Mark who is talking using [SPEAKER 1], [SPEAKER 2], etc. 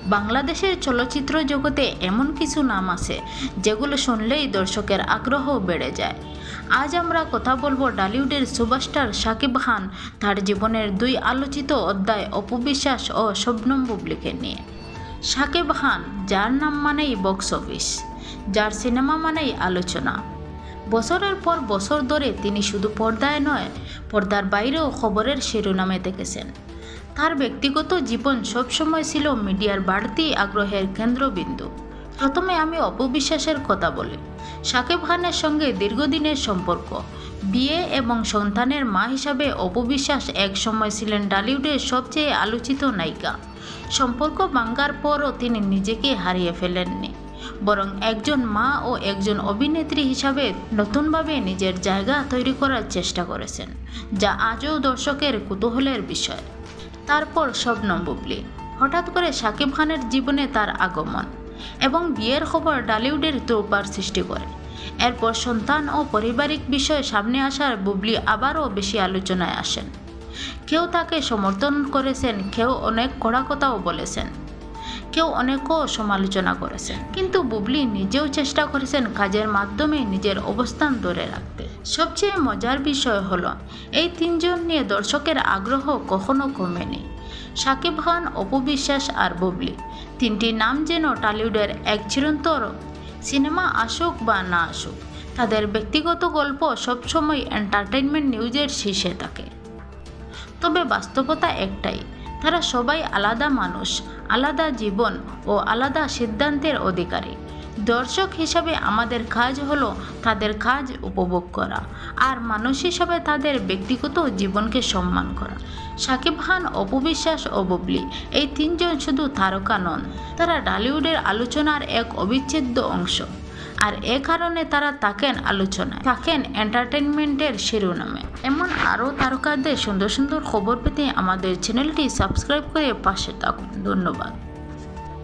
[SPEAKER 1] বাংলাদেশের চলচ্চিত্র জগতে এমন কিছু নাম আছে যেগুলো শুনলেই দর্শকের আগ্রহ বেড়ে যায়। আজ আমরা কথা বলবো টলিউডের সুপারস্টার শাকিব খান, তার জীবনের দুই আলোচিত অধ্যায় অপু বিশ্বাস ও শবনম বুবলীকে নিয়ে। শাকিব খান, যার নাম মানেই বক্স অফিস, যার সিনেমা মানেই আলোচনা। বছরের পর বছর ধরে তিনি শুধু পর্দায় নয়, পর্দার বাইরেও খবরের শিরোনামে থেকেছেন। তার ব্যক্তিগত জীবন সবসময় ছিল মিডিয়ার বাড়তি আগ্রহের কেন্দ্রবিন্দু। প্রথমে আমি অপু বিশ্বাসের কথা বলি। শাকিব খানের সঙ্গে দীর্ঘদিনের সম্পর্ক, বিয়ে এবং সন্তানের মা হিসাবে অপু বিশ্বাস এক সময় ছিলেন টলিউডের সবচেয়ে আলোচিত নায়িকা। সম্পর্ক ভাঙার পরও তিনি নিজেকে হারিয়ে ফেলেননি, বরং একজন মা ও একজন অভিনেত্রী হিসাবে নতুনভাবে নিজের জায়গা তৈরি করার চেষ্টা করেছেন, যা আজও দর্শকের কুতূহলের বিষয়। তারপর শবনম বুবলী। হঠাৎ করে শাকিব খানের জীবনে তার আগমন এবং বিয়ের খবর টলিউডের তোলপাড় সৃষ্টি করে। এরপর সন্তান ও পারিবারিক বিষয় সামনে আসার বুবলী আবারও বেশি আলোচনায় আসেন। কেউ তাকে সমর্থন করেছেন, কেউ অনেক কড়া কথাও বলেছেন, কেউ অনেকও সমালোচনা করেছেন, কিন্তু বুবলী নিজেও চেষ্টা করেছেন কাজের মাধ্যমে নিজের অবস্থান ধরে রাখতে। সবচেয়ে মজার বিষয় হলো, এই তিনজন নিয়ে দর্শকের আগ্রহ কখনো কমেনি। শাকিব খান, অপু বিশ্বাস আর বুবলী, তিনটি নাম যেন টলিউডের এক চিরন্তর। সিনেমা আসুক বা না আসুক, তাদের ব্যক্তিগত গল্প সবসময় এন্টারটেইনমেন্ট নিউজের শীর্ষে থাকে। তবে বাস্তবতা একটাই, তারা সবাই আলাদা মানুষ, আলাদা জীবন ও আলাদা সিদ্ধান্তের অধিকারী। দর্শক হিসাবে আমাদের কাজ হলো তাদের কাজ উপভোগ করা, আর মানুষ হিসাবে তাদের ব্যক্তিগত জীবনকে সম্মান করা। শাকিব খান, অপু বিশ্বাস ও বুবলী, এই তিনজন শুধু তারকা নন, তারা টলিউডের আলোচনার এক অবিচ্ছেদ্য অংশ। আর এ কারণে তারা থাকেন আলোচনায়, থাকেন এন্টারটেনমেন্টের শিরোনামে। এমন আরও তারকাদের সুন্দর সুন্দর খবর পেতে আমাদের চ্যানেলটি সাবস্ক্রাইব করে পাশে থাকুন। ধন্যবাদ।